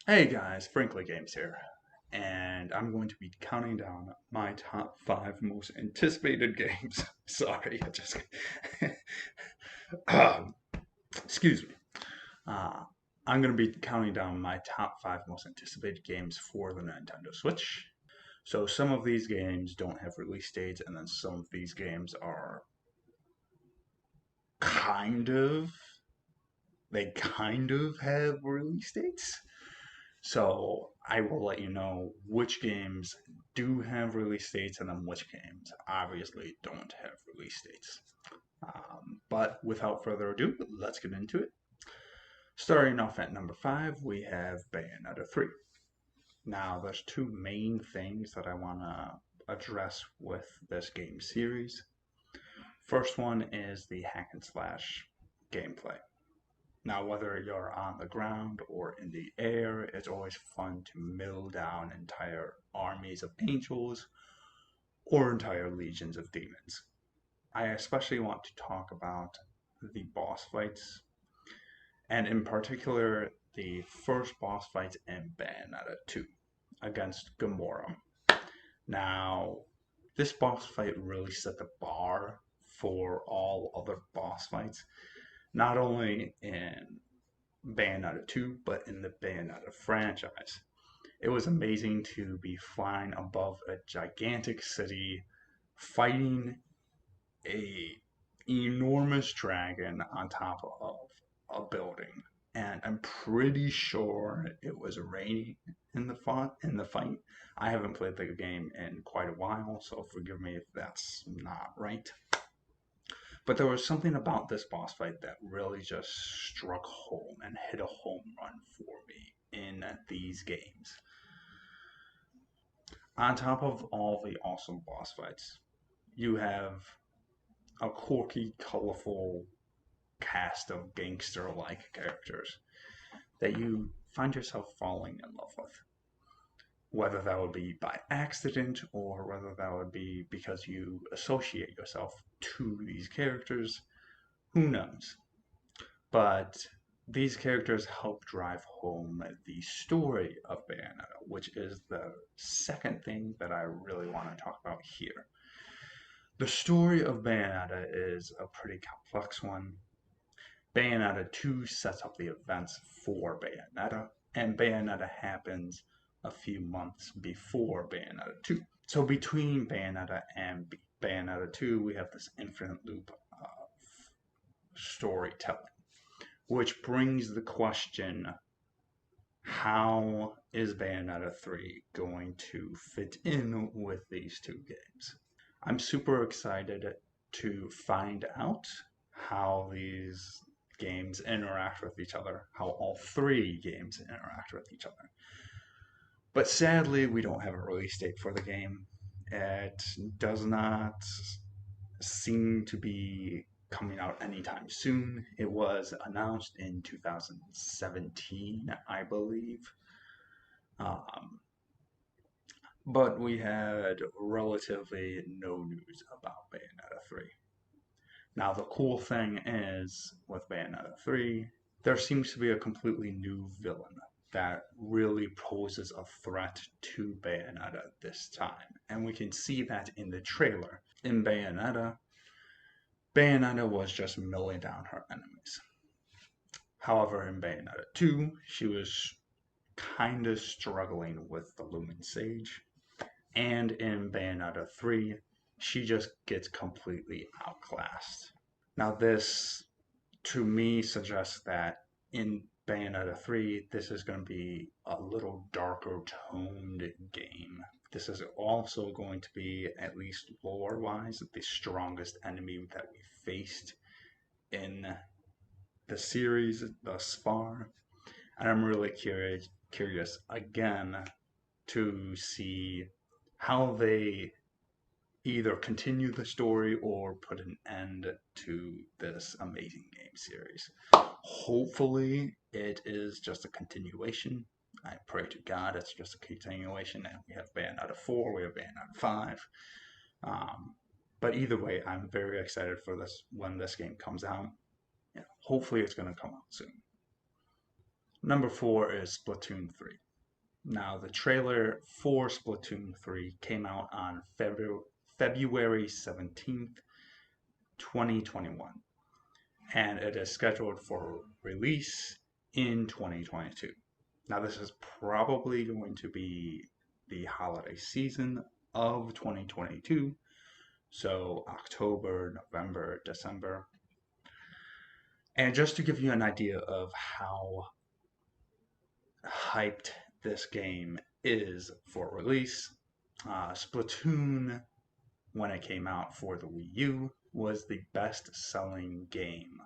Hey guys, Frankly Games here, and I'm going to be counting down my top five most anticipated games. Sorry, I just um, excuse me. Uh, I'm going to be counting down my top five most anticipated games for the Nintendo Switch. So some of these games don't have release dates, and then some of these games are kind of they kind of have release dates. So I will let you know which games do have release dates and then which games obviously don't have release dates. But without further ado, let's get into it. Starting off at number five, we have Bayonetta 3. Now, there's two main things that I want to address with this game series. First one is the hack and slash gameplay. Now, whether you're on the ground or in the air, it's always fun to mill down entire armies of angels or entire legions of demons. I especially want to talk about the boss fights, and in particular, the first boss fight in Bayonetta 2 against Gamora. Now, this boss fight really set the bar for all other boss fights, not only in Bayonetta 2, but in the Bayonetta franchise. It was amazing to be flying above a gigantic city, fighting a enormous dragon on top of a building. And I'm pretty sure it was raining in the fight. I haven't played the game in quite a while, so forgive me if that's not right. But there was something about this boss fight that really just struck home and hit a home run for me in these games. On top of all the awesome boss fights, you have a quirky, colorful cast of gangster like characters that you find yourself falling in love with. Whether that would be by accident or whether that would be because you associate yourself to these characters, who knows? But these characters help drive home the story of Bayonetta, which is the second thing that I really want to talk about here. The story of Bayonetta is a pretty complex one. Bayonetta 2 sets up the events for Bayonetta, and Bayonetta happens a few months before Bayonetta 2. So between Bayonetta and Bayonetta 2, we have this infinite loop of storytelling, which brings the question, how is Bayonetta 3 going to fit in with these two games? I'm super excited to find out how these games interact with each other, how all three games interact with each other. But sadly, we don't have a release date for the game. It does not seem to be coming out anytime soon. It was announced in 2017, I believe. Um, but we had relatively no news about Bayonetta 3. Now, the cool thing is, with Bayonetta 3, there seems to be a completely new villain that really poses a threat to Bayonetta this time. And we can see that in the trailer. In Bayonetta, Bayonetta was just milling down her enemies. However, in Bayonetta 2, she was kind of struggling with the Lumen Sage. And in Bayonetta 3, she just gets completely outclassed. Now, this to me suggests that in Bayonetta 3, this is going to be a little darker toned game. This is also going to be, at least lore wise, the strongest enemy that we faced in the series thus far. And I'm really curious again to see how they either continue the story or put an end to this amazing game series. Hopefully, it is just a continuation. I pray to God it's just a continuation, and we have Bayonetta 4, we have Bayonetta 5. But either way, I'm very excited for this when this game comes out. Hopefully, it's going to come out soon. Number 4 is Splatoon 3. Now, the trailer for Splatoon 3 came out on February 17th, 2021, and it is scheduled for release in 2022. Now, this is probably going to be the holiday season of 2022, so October, November, December. And just to give you an idea of how hyped this game is for release, Splatoon, when it came out for the Wii U, was the best selling game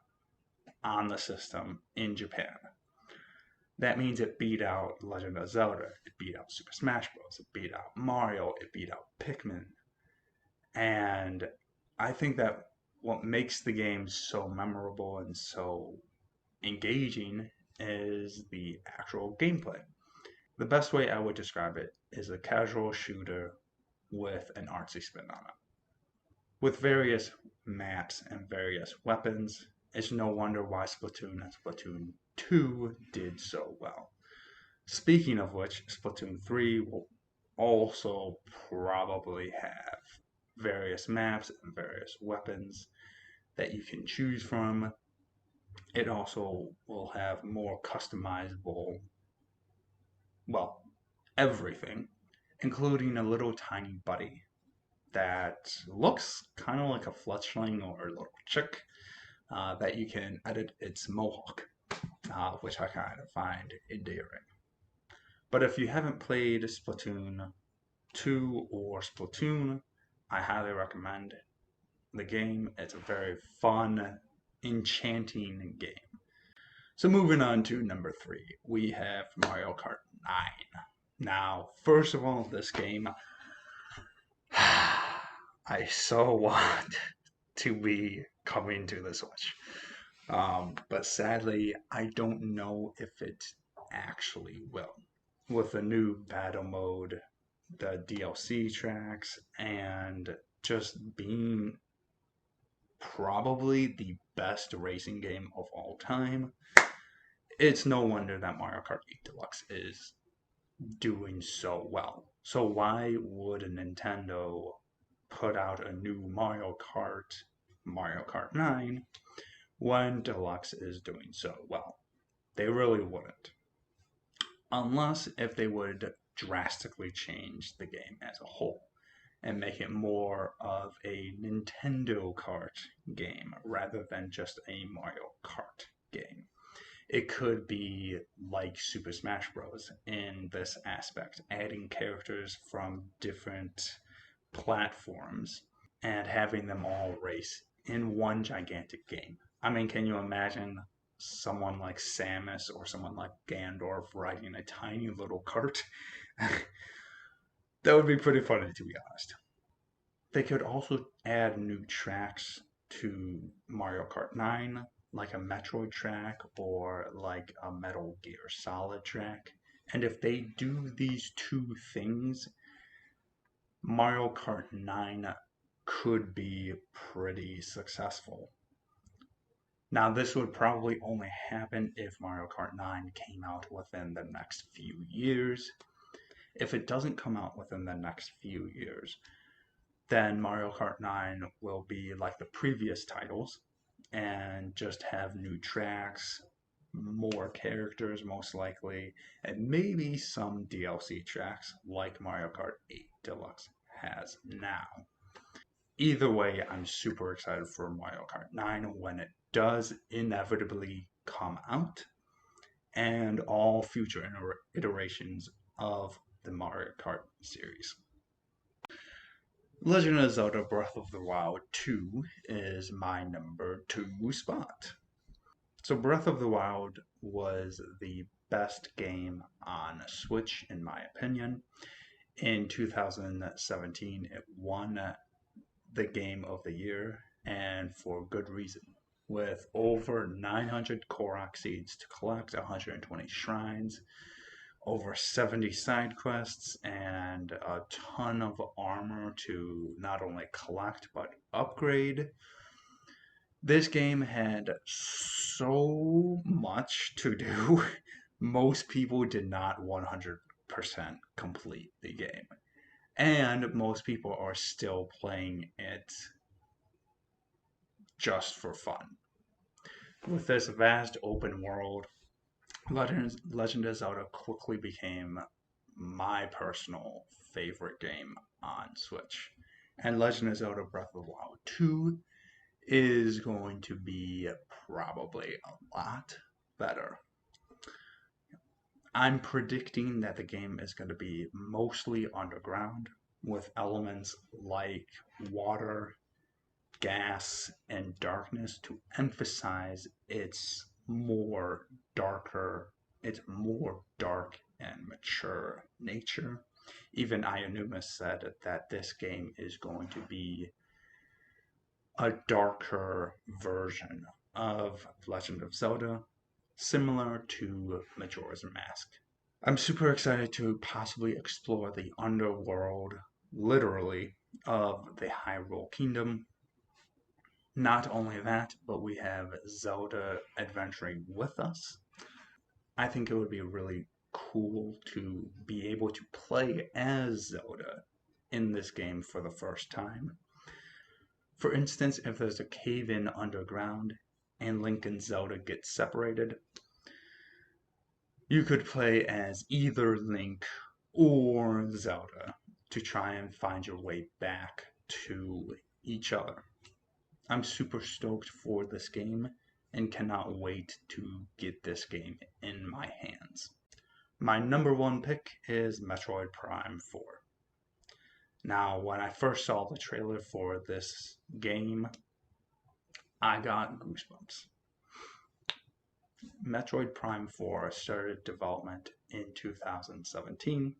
on the system in Japan. That means it beat out Legend of Zelda, it beat out Super Smash Bros., it beat out Mario, it beat out Pikmin. And I think that what makes the game so memorable and so engaging is the actual gameplay. The best way I would describe it is a casual shooter with an artsy spin on it. With various maps and various weapons, it's no wonder why Splatoon and Splatoon 2 did so well. Speaking of which, Splatoon 3 will also probably have various maps and various weapons that you can choose from. It also will have more customizable, well, everything, including a little tiny buddy that looks kind of like a fletchling or a little chick that you can edit its mohawk, which I kind of find endearing. But if you haven't played Splatoon 2 or Splatoon, I highly recommend the game. It's a very fun, enchanting game. So moving on to number 3, we have Mario Kart 9. Now, first of all, this game, I so want to be coming to the Switch. But sadly, I don't know if it actually will. With the new battle mode, the DLC tracks, and just being probably the best racing game of all time, it's no wonder that Mario Kart 8 Deluxe is doing so well. So why would Nintendo put out a new Mario Kart 9, when Deluxe is doing so well? They really wouldn't. Unless if they would drastically change the game as a whole and make it more of a Nintendo Kart game rather than just a Mario Kart game. It could be like Super Smash Bros. In this aspect, adding characters from different platforms and having them all race in one gigantic game. I mean, can you imagine someone like Samus or someone like Gandorf riding a tiny little cart? That would be pretty funny, to be honest. They could also add new tracks to Mario Kart 9, like a Metroid track or like a Metal Gear Solid track. And if they do these two things, Mario Kart 9 could be pretty successful. Now, this would probably only happen if Mario Kart 9 came out within the next few years. If it doesn't come out within the next few years, then Mario Kart 9 will be like the previous titles and just have new tracks, more characters most likely, and maybe some DLC tracks like Mario Kart 8 Deluxe has now. Either way, I'm super excited for Mario Kart 9 when it does inevitably come out, and all future iterations of the Mario Kart series. Legend of Zelda Breath of the Wild 2 is my number 2 spot. So Breath of the Wild was the best game on Switch in my opinion. In 2017, it won the Game of the Year, and for good reason. With over 900 Korok seeds to collect, 120 shrines, over 70 side quests, and a ton of armor to not only collect but upgrade. This game had so much to do most people did not 100% complete the game. And most people are still playing it just for fun. With this vast open world, Legend of Zelda quickly became my personal favorite game on Switch. And Legend of Zelda Breath of the Wild 2 is going to be probably a lot better. I'm predicting that the game is going to be mostly underground with elements like water, gas, and darkness to emphasize its more dark and mature nature. Even Ionuma said that this game is going to be a darker version of Legend of Zelda, similar to Majora's Mask. I'm super excited to possibly explore the underworld, literally, of the Hyrule Kingdom. Not only that, but we have Zelda adventuring with us. I think it would be really cool to be able to play as Zelda in this game for the first time. For instance, if there's a cave-in underground and Link and Zelda get separated, you could play as either Link or Zelda to try and find your way back to each other. I'm super stoked for this game and cannot wait to get this game in my hands. My number one pick is Metroid Prime 4. Now, when I first saw the trailer for this game, I got goosebumps. Metroid Prime 4 started development in 2017,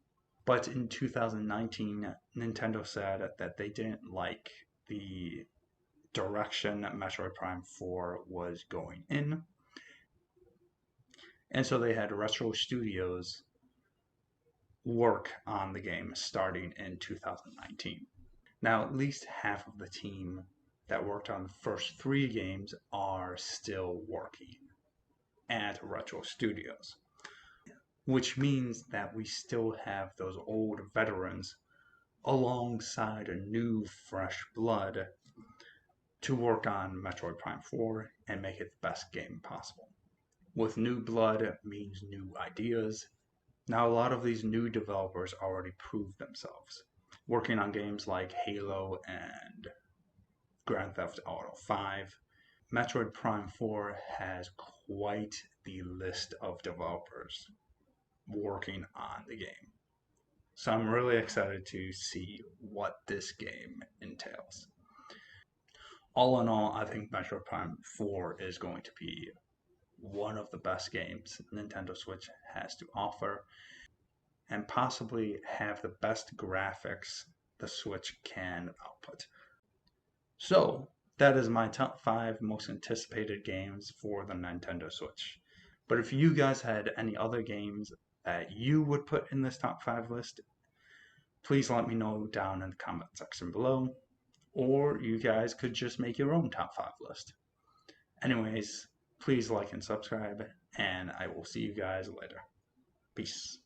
but in 2019, Nintendo said that they didn't like the direction that Metroid Prime 4 was going in. And so they had Retro Studios work on the game starting in 2019. Now, at least half of the team that worked on the first 3 games are still working at Retro Studios, which means that we still have those old veterans alongside a new, fresh blood to work on Metroid Prime 4 and make it the best game possible. With new blood means new ideas. Now, a lot of these new developers already proved themselves, working on games like Halo and Grand Theft Auto 5. Metroid Prime 4 has quite the list of developers working on the game. So I'm really excited to see what this game entails. All in all, I think Metroid Prime 4 is going to be one of the best games Nintendo Switch has to offer and possibly have the best graphics the Switch can output. So, that is my top 5 most anticipated games for the Nintendo Switch. But if you guys had any other games that you would put in this top 5 list, please let me know down in the comment section below. Or you guys could just make your own top 5 list. Anyways, please like and subscribe, and I will see you guys later. Peace.